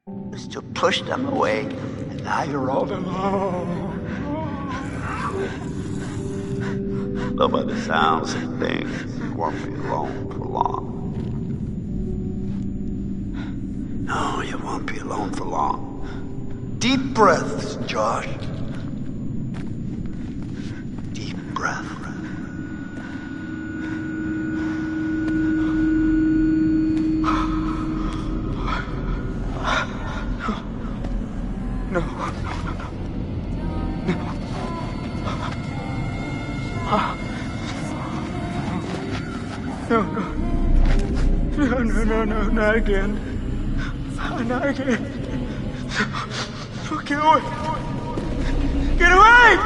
Is to push them away, and now you're all alone. But by the sounds of things, you won't be alone for long. No, you won't be alone for long. Deep breaths, Josh. Deep breath. No. No, not again. Not again. Get away! Get away!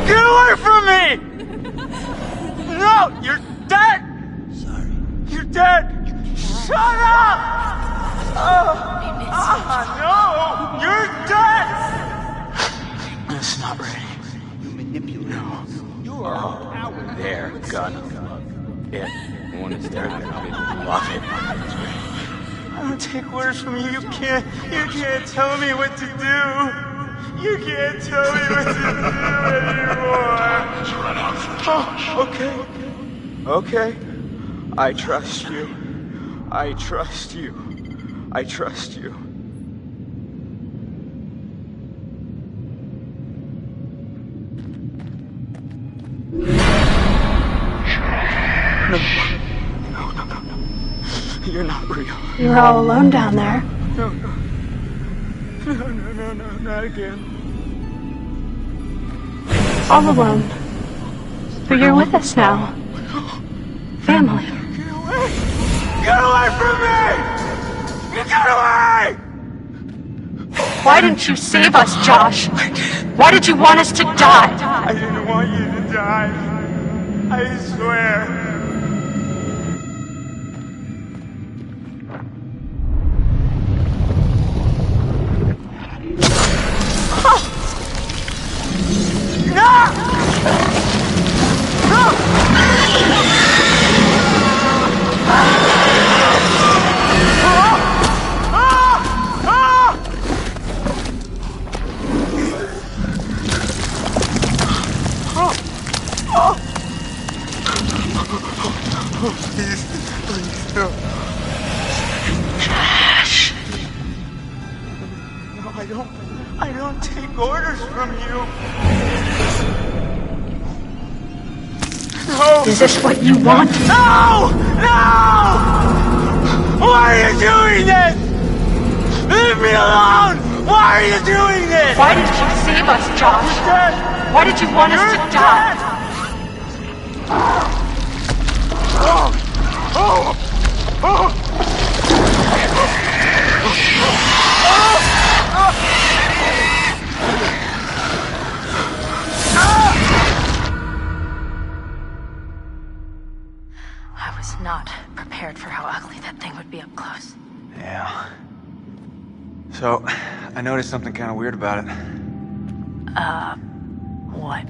Get away from me! No, you're dead! Sorry. You're dead! Shut up! No! You're dead! It's not ready. You manipulate. No. You are out there, gun. Yeah, the one that's there. Love it. I don't take orders from you. You can't tell me what to do. You can't tell me what to do anymore. Okay. I trust you. I trust you. I trust you. No. You're not real. You were all alone down there. No, not again. All alone. But you're with us now. Family. Get away! Get away from me! Get away! Why didn't you save us, Josh? Why did you want us to die? I didn't want you to die. I swear. Please, no. Josh. No, I don't take orders from you. No. Is this what you want? No! Why are you doing this? Leave me alone! Why are you doing this? Why did you save us, Josh? Why did you want us to die? I was not prepared for how ugly that thing would be up close. Yeah. So, I noticed something kind of weird about it. What?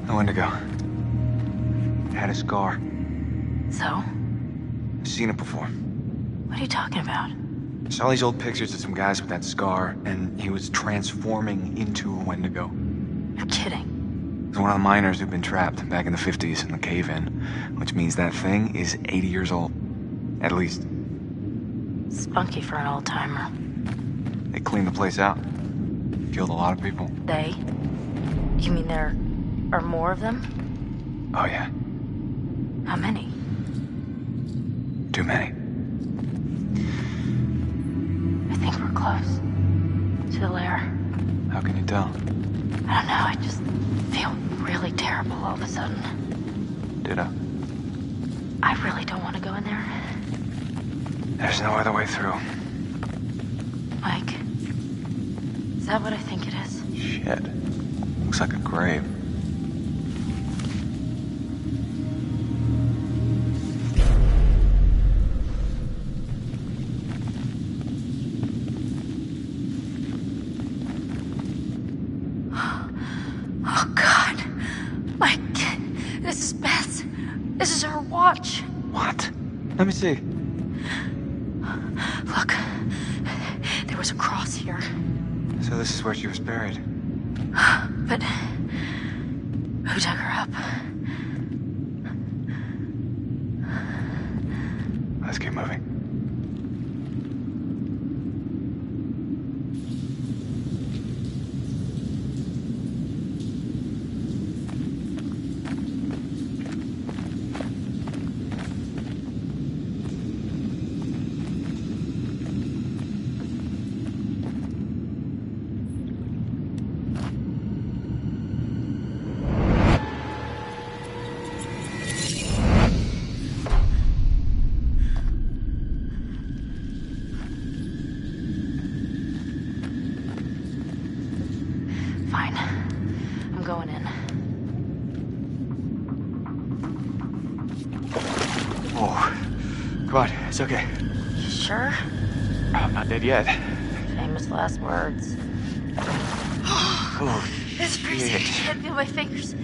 The Wendigo. It had a scar. So? I've seen it before. What are you talking about? I saw these old pictures of some guys with that scar, and he was transforming into a Wendigo. You're kidding. It was one of the miners who'd been trapped back in the 50s in the cave-in, which means that thing is 80 years old. At least. Spunky for an old-timer. They cleaned the place out. Killed a lot of people. They? You mean there are more of them? Oh, yeah. How many? Too many. I think we're close. To the lair. How can you tell? I don't know, I just feel really terrible all of a sudden. Ditto. I really don't want to go in there. There's no other way through. Mike, is that what I think it is? Shit. Looks like a grave. Oh, God. Mike, this is Beth's. This is her watch. What? Let me see. Look, cross here. So this is where she was buried. But who dug her up? Let's keep moving. Fine. I'm going in. Oh, come on, it's okay. You sure? I'm not dead yet. Famous last words. Oh, It's freezing. I can't feel my fingers.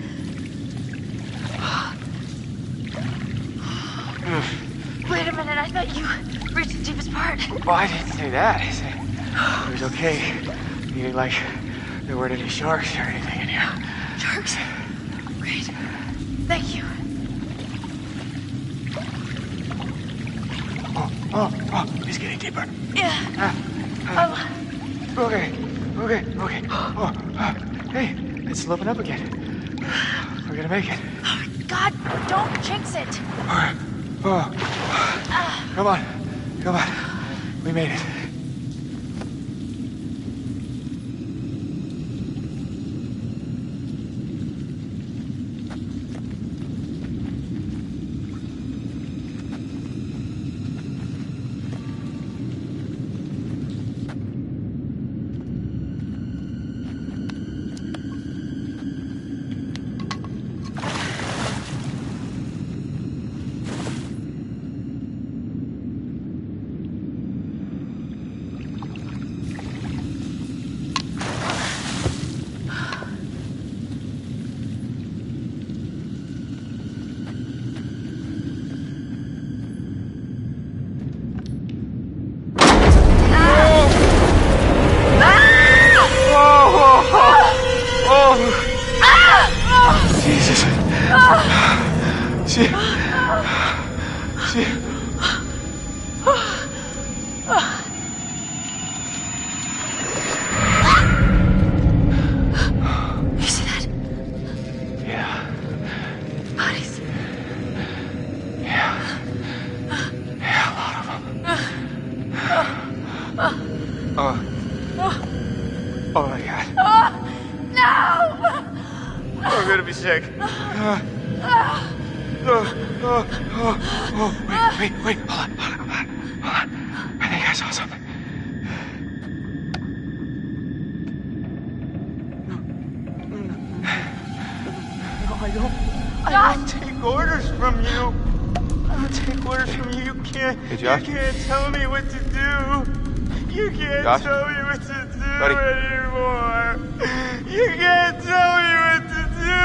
Wait a minute, I thought you reached the deepest part. Well, I didn't say that. I said it was okay. Meaning like there weren't any sharks or anything in here. Sharks? Great. Thank you. Oh, it's getting deeper. Yeah. Okay. Oh, hey, it's sloping up again. We're gonna make it. Oh, God, don't jinx it. Oh. Come on. We made it. Jesus. You see that? Yeah. Bodies. Yeah, a lot of them. Oh my God. No! I'm gonna be sick. Wait, hold on. I think I saw something. No, I don't take orders from you. I don't take orders from you. Hey, Josh? You can't tell me what to do. You can't Josh? tell me what to do Buddy? anymore. You can't tell me what to do.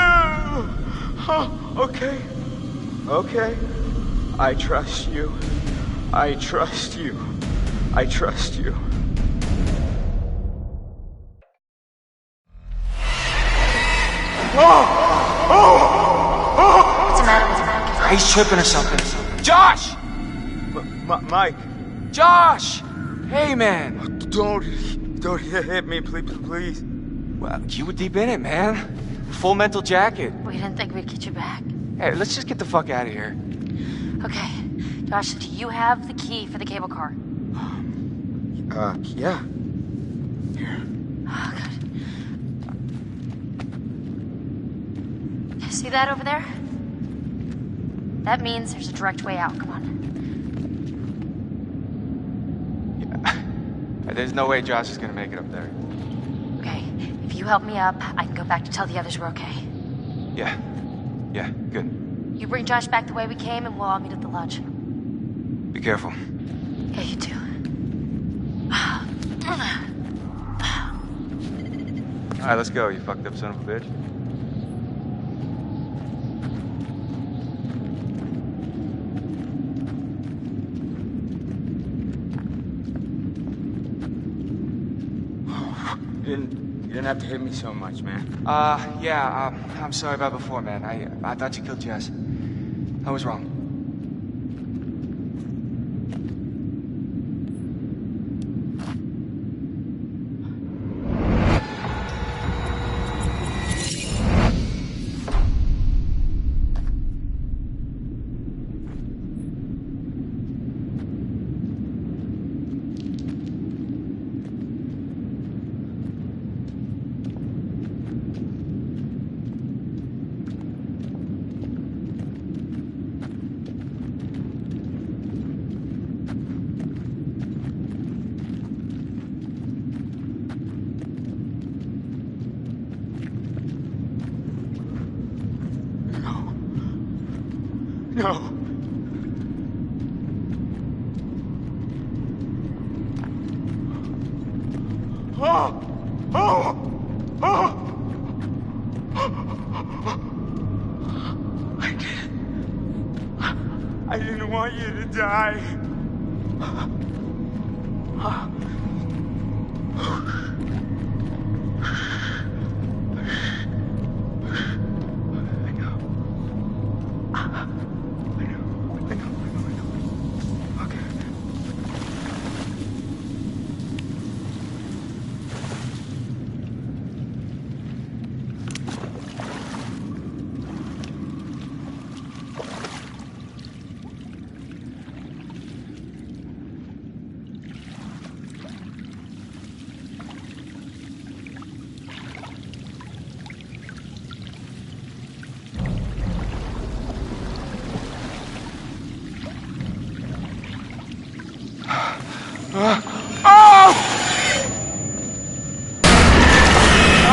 Oh, okay. I trust you. I trust you. What's the matter? He's tripping or something. Josh! Mike, Josh! Hey, man. don't hit me, please. Well, you were deep in it, man. Full mental jacket. We didn't think we'd get you back. Hey, let's just get the fuck out of here. Okay. Josh, do you have the key for the cable car? Yeah. Here. Oh, good. See that over there? That means there's a direct way out. Come on. Yeah. There's no way Josh is gonna make it up there. Okay. If you help me up, I can go back to tell the others we're okay. Yeah, good. You bring Josh back the way we came, and we'll all meet at the lodge. Be careful. Yeah, you too. Alright, let's go, you fucked up son of a bitch. You didn't have to hit me so much, man. Yeah, I'm sorry about before, man. I thought you killed Jess. I was wrong. No. Oh! Oh! Oh! I didn't want you to die.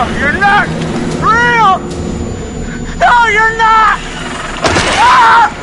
Oh, you're not real! No, you're not! Ah!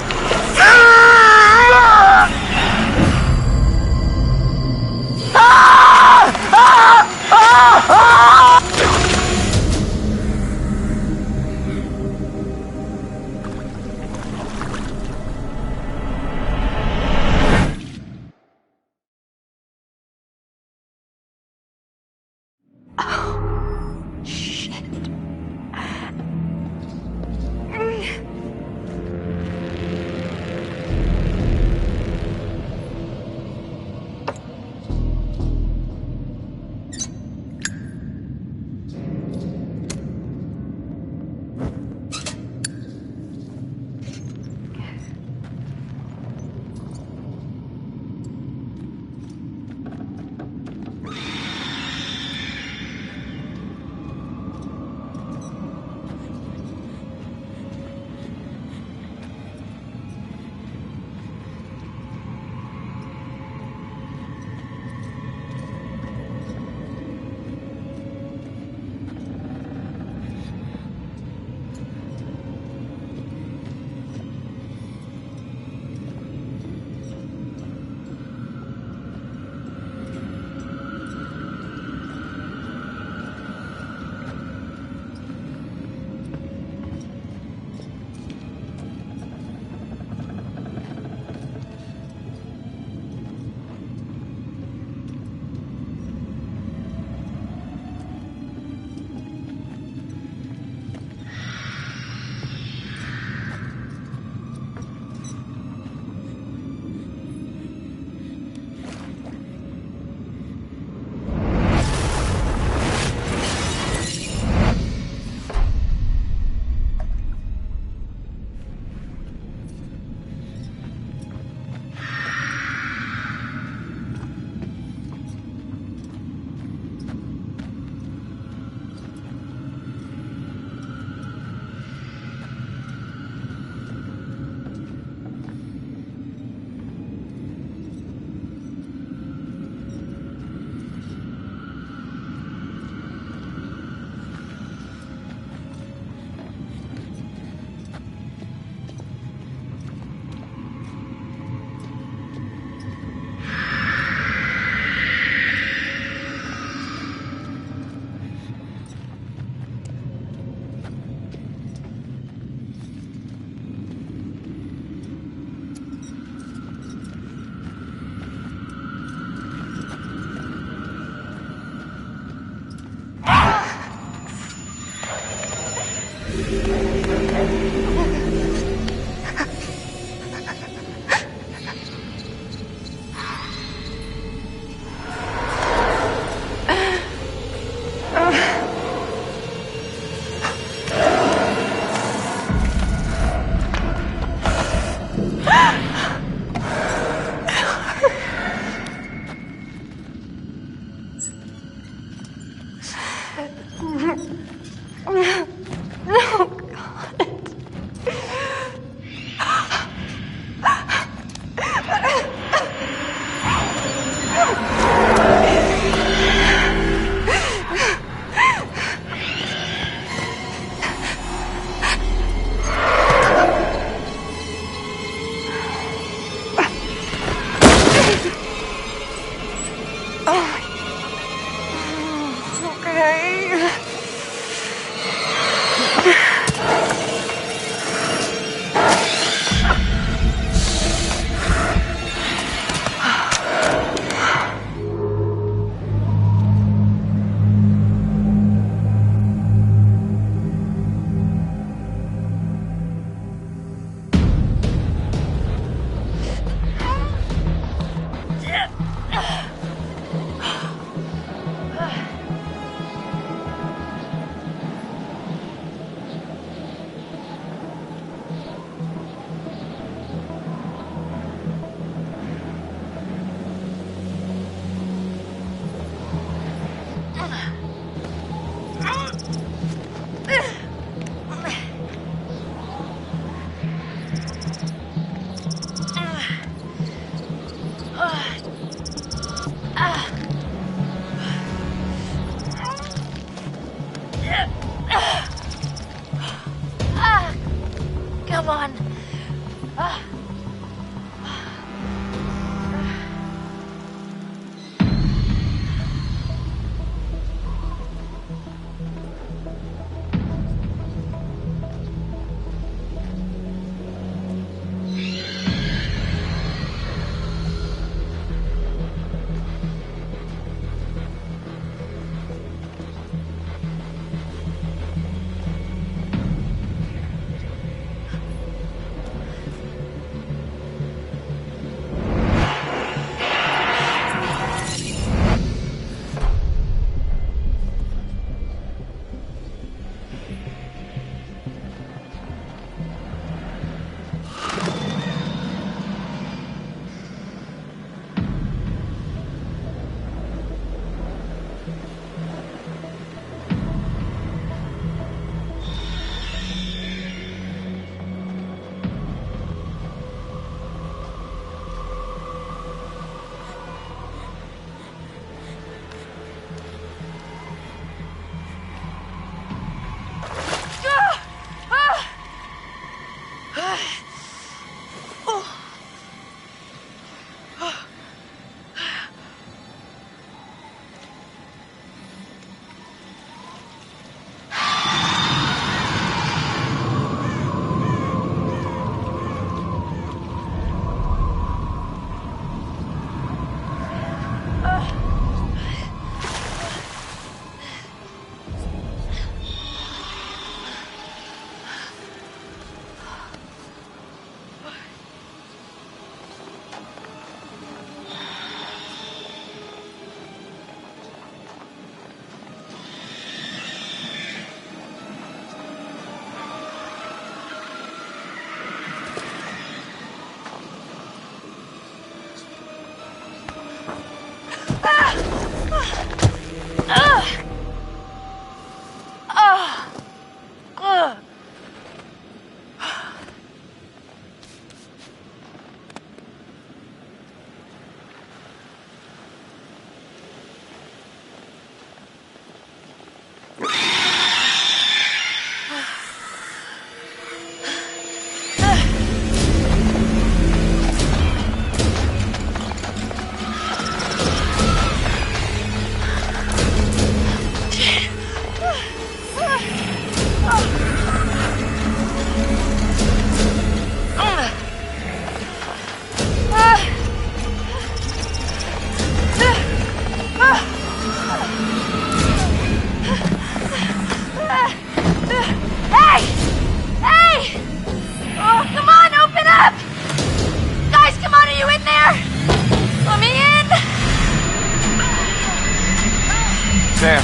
Sam.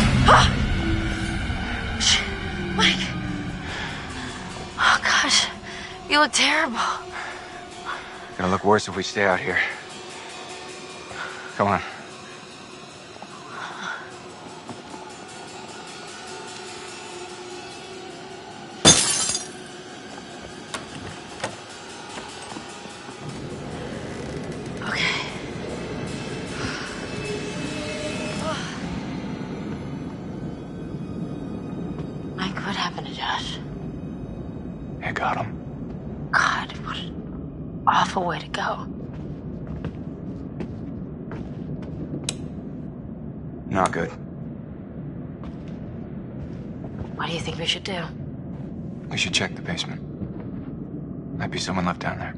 Mike. Oh, gosh. You look terrible. Gonna look worse if we stay out here. Come on. What happened to Josh? I got him. God, what an awful way to go. Not good. What do you think we should do? We should check the basement. Might be someone left down there.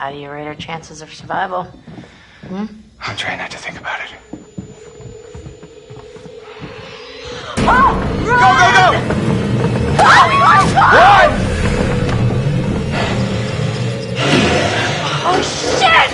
How do you rate our chances of survival? I'm trying not to think about it. Oh, Go, go, go! Run! Oh, shit!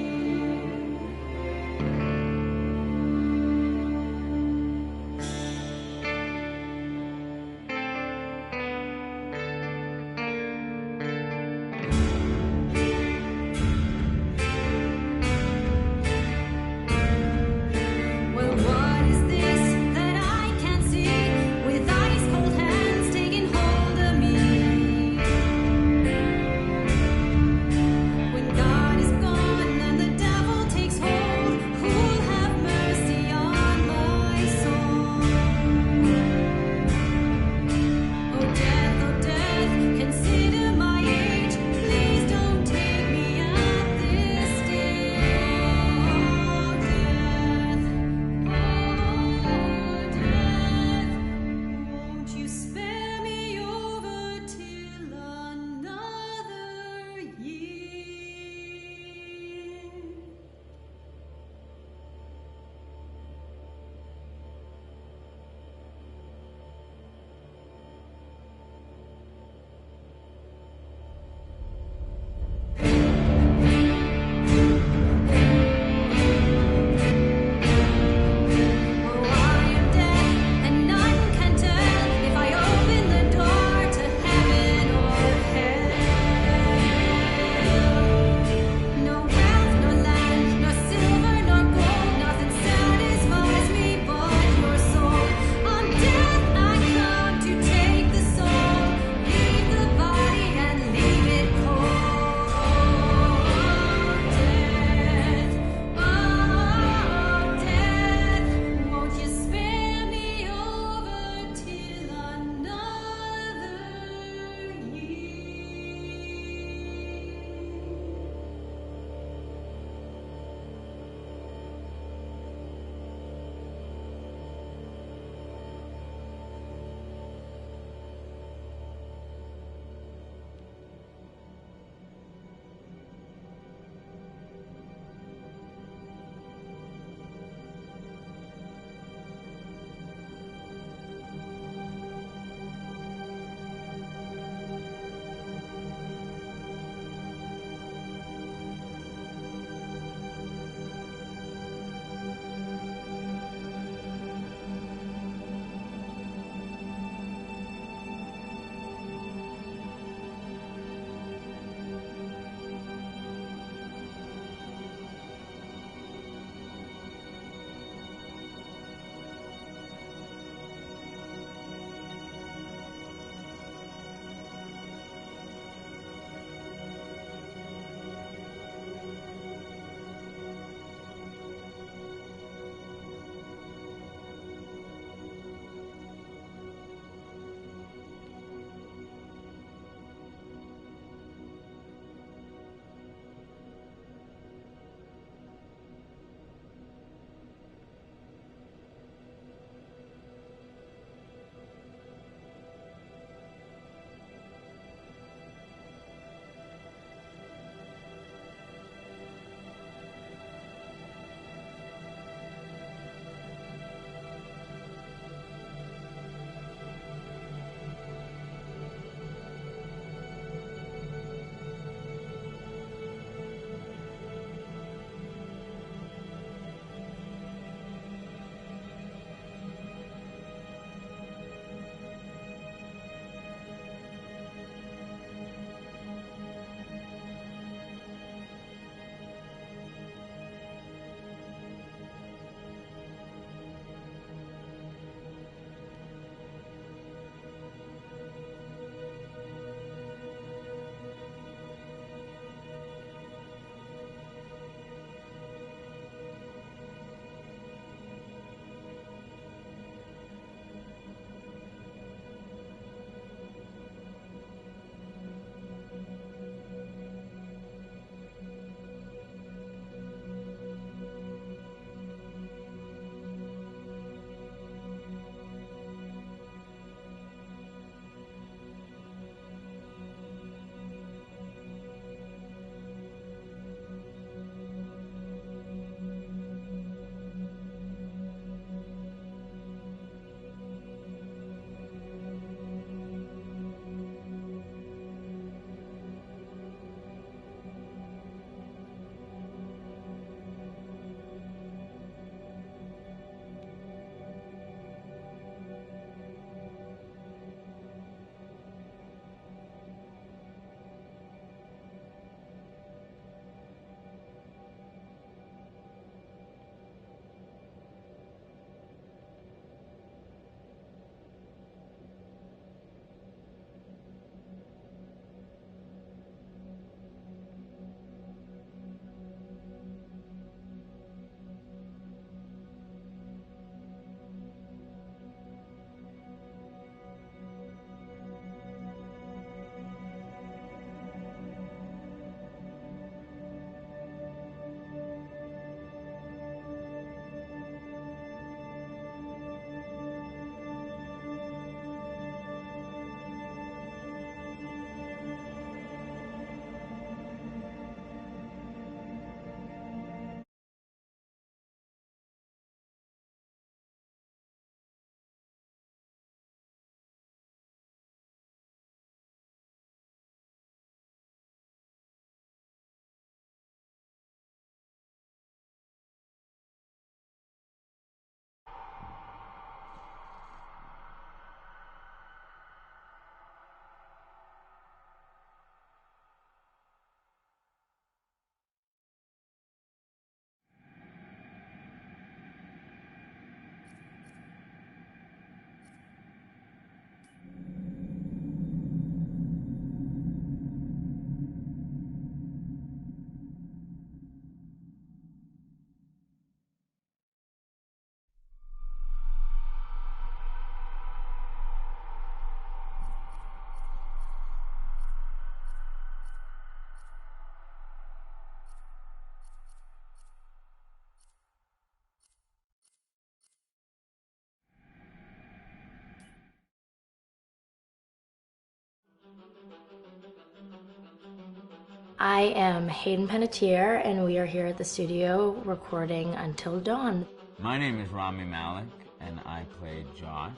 I am Hayden Panettiere, and we are here at the studio recording Until Dawn. My name is Rami Malek, and I played Josh.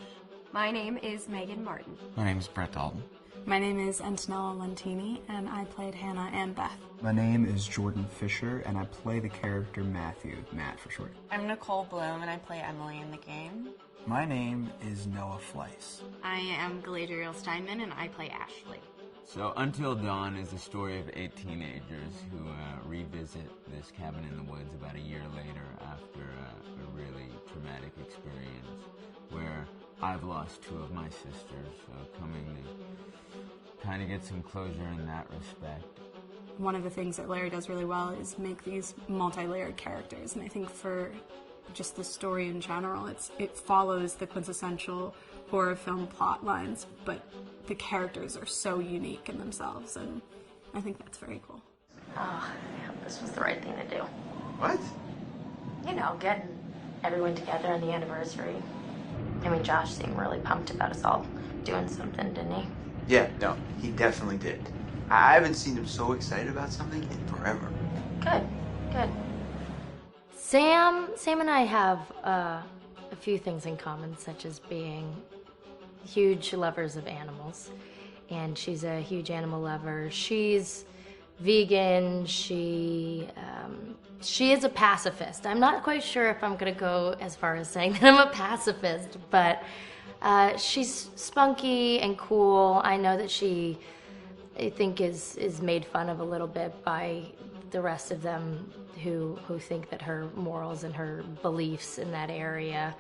My name is Megan Martin. My name is Brett Dalton. My name is Antonella Lentini, and I played Hannah and Beth. My name is Jordan Fisher, and I play the character Matthew, Matt for short. I'm Nicole Bloom, and I play Emily in the game. My name is Noah Fleiss. I am Galadriel Steinman, and I play Ashley. So Until Dawn is the story of 8 teenagers who revisit this cabin in the woods about a year later after a really traumatic experience where I've lost 2 of my sisters, so coming to kind of get some closure in that respect. One of the things that Larry does really well is make these multi-layered characters, and I think for just the story in general, it follows the quintessential horror film plot lines, but the characters are so unique in themselves, and I think that's very cool. Oh, I hope this was the right thing to do. What? You know, getting everyone together on the anniversary. I mean, Josh seemed really pumped about us all doing something, didn't he? Yeah, no, he definitely did. I haven't seen him so excited about something in forever. Good, good. Sam and I have a few things in common, such as being huge lovers of animals, and she's a huge animal lover. She's vegan. She is a pacifist. I'm not quite sure if I'm gonna go as far as saying that I'm a pacifist, but she's spunky and cool. I know that she, I think, is made fun of a little bit by the rest of them who think that her morals and her beliefs in that area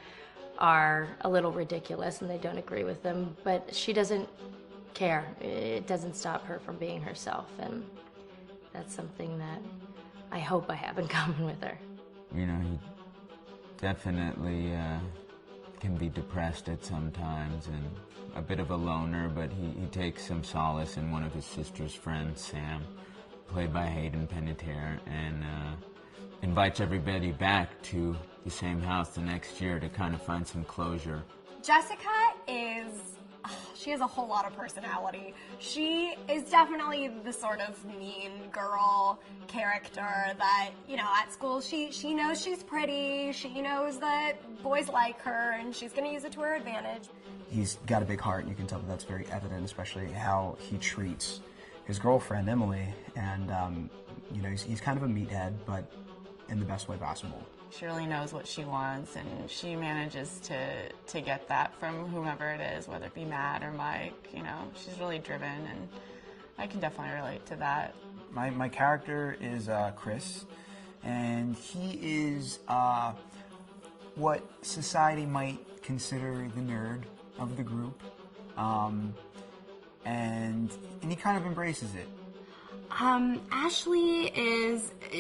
are a little ridiculous and they don't agree with them, but she doesn't care. It doesn't stop her from being herself, and that's something that I hope I have in common with her. You know, he definitely can be depressed at some times and a bit of a loner, but he takes some solace in one of his sister's friends, Sam, played by Hayden Panettiere, and invites everybody back to the same house the next year to kind of find some closure. Jessica she has a whole lot of personality. She is definitely the sort of mean girl character that, you know, at school she knows she's pretty, she knows that boys like her, and she's going to use it to her advantage. He's got a big heart, and you can tell that that's very evident, especially how he treats his girlfriend, Emily, and, you know, he's kind of a meathead, but in the best way possible. She really knows what she wants, and she manages to get that from whomever it is, whether it be Matt or Mike. You know, she's really driven, and I can definitely relate to that. My character is Chris, and he is what society might consider the nerd of the group, and he kind of embraces it. Ashley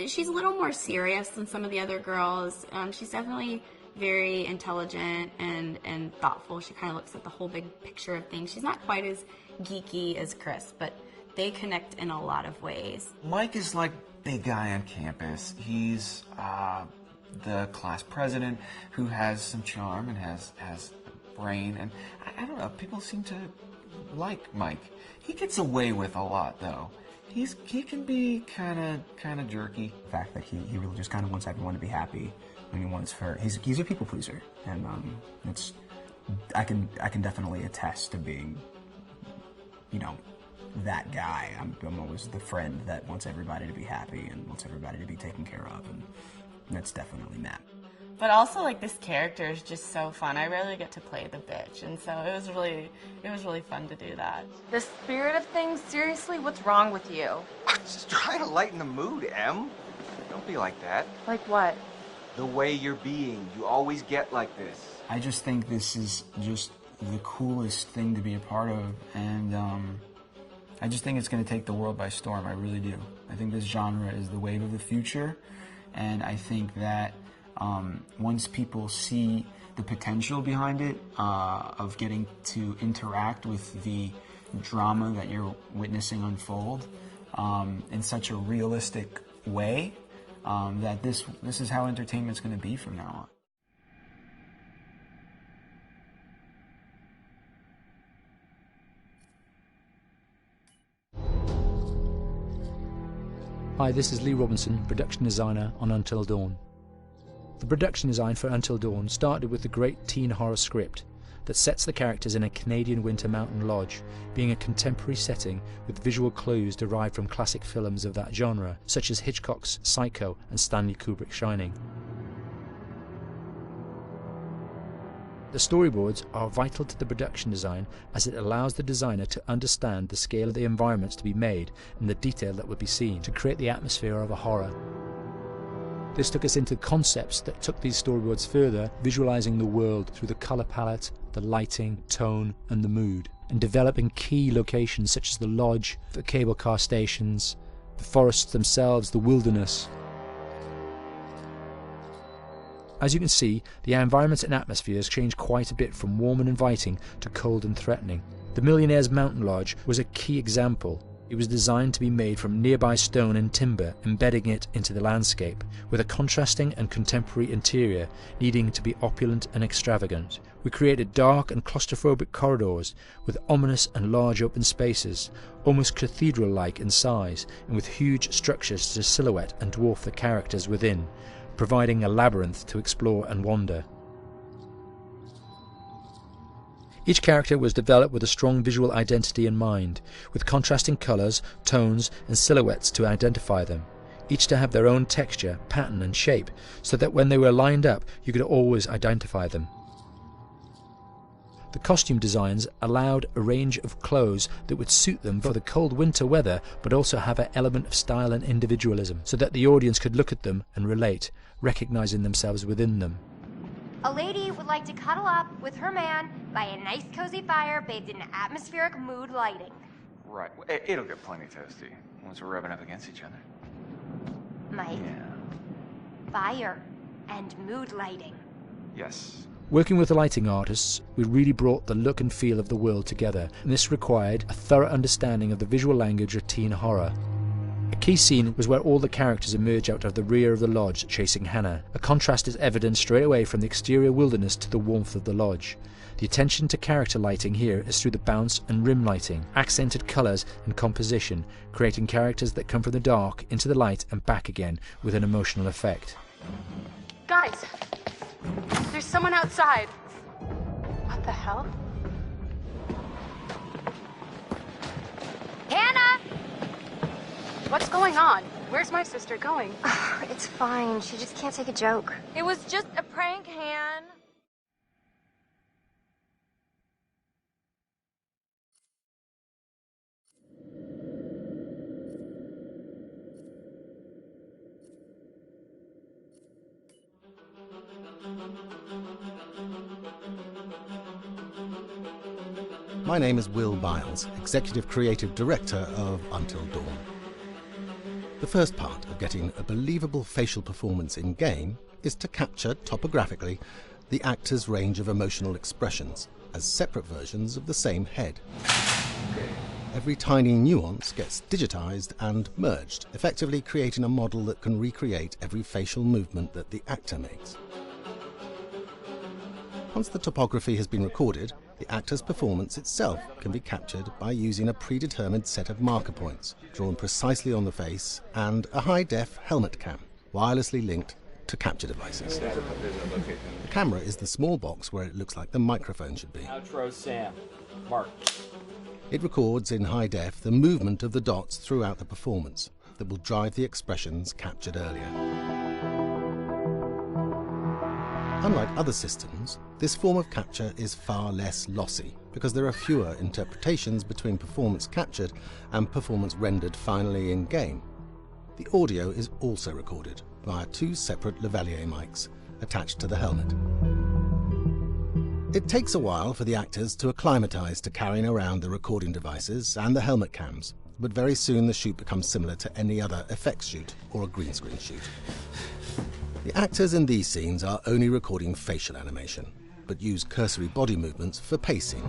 she's a little more serious than some of the other girls. She's definitely very intelligent and thoughtful. She kind of looks at the whole big picture of things. She's not quite as geeky as Chris, but they connect in a lot of ways. Mike is like big guy on campus. He's the class president who has some charm and has brain, and I don't know, people seem to like Mike. He gets away with a lot, though. He can be kind of jerky. The fact that he really just kind of wants everyone to be happy. I mean, he's a people pleaser, and I can definitely attest to being, you know, that guy. I'm always the friend that wants everybody to be happy and wants everybody to be taken care of, and that's definitely Matt. But also, like, this character is just so fun. I rarely get to play the bitch, and so it was really fun to do that. The spirit of things, seriously, what's wrong with you? Just trying to lighten the mood, Em. Don't be like that. Like what? The way you're being. You always get like this. I just think this is just the coolest thing to be a part of, and I just think it's going to take the world by storm. I really do. I think this genre is the wave of the future, and I think that once people see the potential behind it, of getting to interact with the drama that you're witnessing unfold in such a realistic way, that this is how entertainment's going to be from now on. Hi, this is Lee Robinson, production designer on Until Dawn. The production design for Until Dawn started with the great teen horror script that sets the characters in a Canadian winter mountain lodge, being a contemporary setting with visual clues derived from classic films of that genre, such as Hitchcock's Psycho and Stanley Kubrick's Shining. The storyboards are vital to the production design, as it allows the designer to understand the scale of the environments to be made and the detail that would be seen to create the atmosphere of a horror. This took us into concepts that took these storyboards further, visualizing the world through the color palette, the lighting, tone and the mood, and developing key locations such as the lodge, the cable car stations, the forests themselves, the wilderness. As you can see, the environments and atmospheres change quite a bit from warm and inviting to cold and threatening. The Millionaire's Mountain Lodge was a key example. It was designed to be made from nearby stone and timber, embedding it into the landscape, with a contrasting and contemporary interior needing to be opulent and extravagant. We created dark and claustrophobic corridors with ominous and large open spaces, almost cathedral-like in size, and with huge structures to silhouette and dwarf the characters within, providing a labyrinth to explore and wander. Each character was developed with a strong visual identity in mind, with contrasting colours, tones and silhouettes to identify them, each to have their own texture, pattern and shape, so that when they were lined up you could always identify them. The costume designs allowed a range of clothes that would suit them for the cold winter weather, but also have an element of style and individualism, so that the audience could look at them and relate, recognizing themselves within them. A lady would like to cuddle up with her man by a nice cozy fire bathed in atmospheric mood lighting. Right. It'll get plenty toasty once we're rubbing up against each other. Mike. Yeah. Fire and mood lighting. Yes. Working with the lighting artists, we really brought the look and feel of the world together, and this required a thorough understanding of the visual language of teen horror. A key scene was where all the characters emerge out of the rear of the lodge chasing Hannah. A contrast is evident straight away from the exterior wilderness to the warmth of the lodge. The attention to character lighting here is through the bounce and rim lighting, accented colours and composition, creating characters that come from the dark into the light and back again with an emotional effect. Guys, there's someone outside. What the hell? Hannah! What's going on? Where's my sister going? It's fine. She just can't take a joke. It was just a prank, Han. My name is Will Biles, Executive Creative Director of Until Dawn. The first part of getting a believable facial performance in-game is to capture, topographically, the actor's range of emotional expressions as separate versions of the same head. Every tiny nuance gets digitized and merged, effectively creating a model that can recreate every facial movement that the actor makes. Once the topography has been recorded, the actor's performance itself can be captured by using a predetermined set of marker points, drawn precisely on the face, and a high-def helmet cam, wirelessly linked to capture devices. The camera is the small box where it looks like the microphone should be. Outro Sam. Mark. It records in high def the movement of the dots throughout the performance that will drive the expressions captured earlier. Unlike other systems, this form of capture is far less lossy because there are fewer interpretations between performance captured and performance rendered finally in-game. The audio is also recorded via two separate lavalier mics attached to the helmet. It takes a while for the actors to acclimatise to carrying around the recording devices and the helmet cams, but very soon the shoot becomes similar to any other effects shoot or a green screen shoot. The actors in these scenes are only recording facial animation, but use cursory body movements for pacing.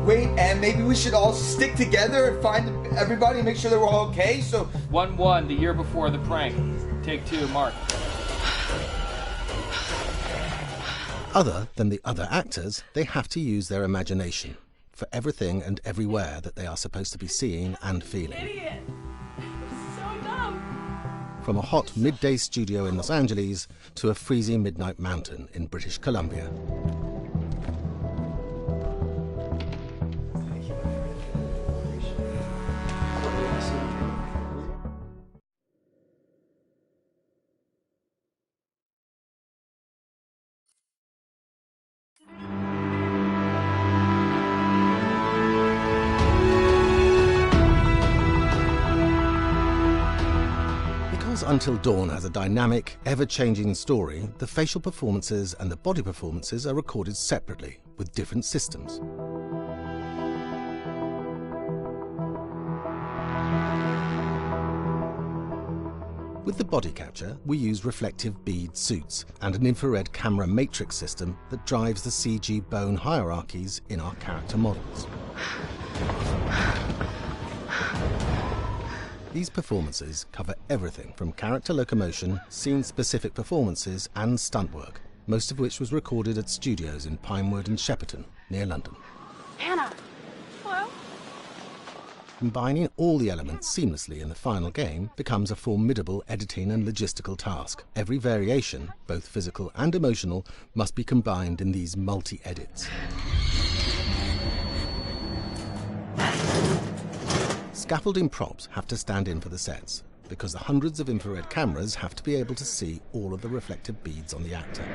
Wait, and maybe we should all stick together and find everybody and make sure that we're all okay, so... 1-1, the year before the prank. Take 2, Mark. Other than the other actors, they have to use their imagination for everything and everywhere that they are supposed to be seeing and feeling. Idiot! So dumb! from a hot midday studio in Los Angeles to a freezing midnight mountain in British Columbia. Until Dawn has a dynamic, ever-changing story, the facial performances and the body performances are recorded separately, with different systems. With the body capture, we use reflective bead suits and an infrared camera matrix system that drives the CG bone hierarchies in our character models. These performances cover everything from character locomotion, scene-specific performances and stunt work, most of which was recorded at studios in Pinewood and Shepperton, near London. Anna! Hello? Combining all the elements seamlessly in the final game becomes a formidable editing and logistical task. Every variation, both physical and emotional, must be combined in these multi-edits. Scaffolding props have to stand in for the sets, because the hundreds of infrared cameras have to be able to see all of the reflective beads on the actor.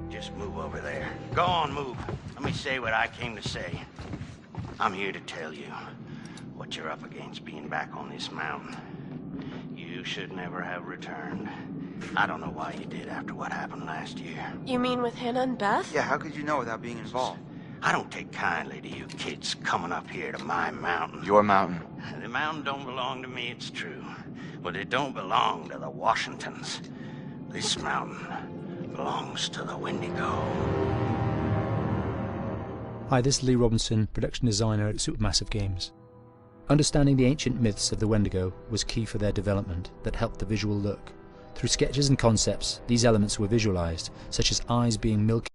Just move over there. Go on, move. Let me say what I came to say. I'm here to tell you what you're up against being back on this mountain. You should never have returned. I don't know why you did after what happened last year. You mean with Hannah and Beth? Yeah, how could you know without being involved? I don't take kindly to you kids coming up here to my mountain. Your mountain. The mountain don't belong to me, it's true. But it don't belong to the Washingtons. This mountain belongs to the Wendigo. Hi, this is Lee Robinson, production designer at Supermassive Games. Understanding the ancient myths of the Wendigo was key for their development that helped the visual look. Through sketches and concepts, these elements were visualized, such as eyes being milky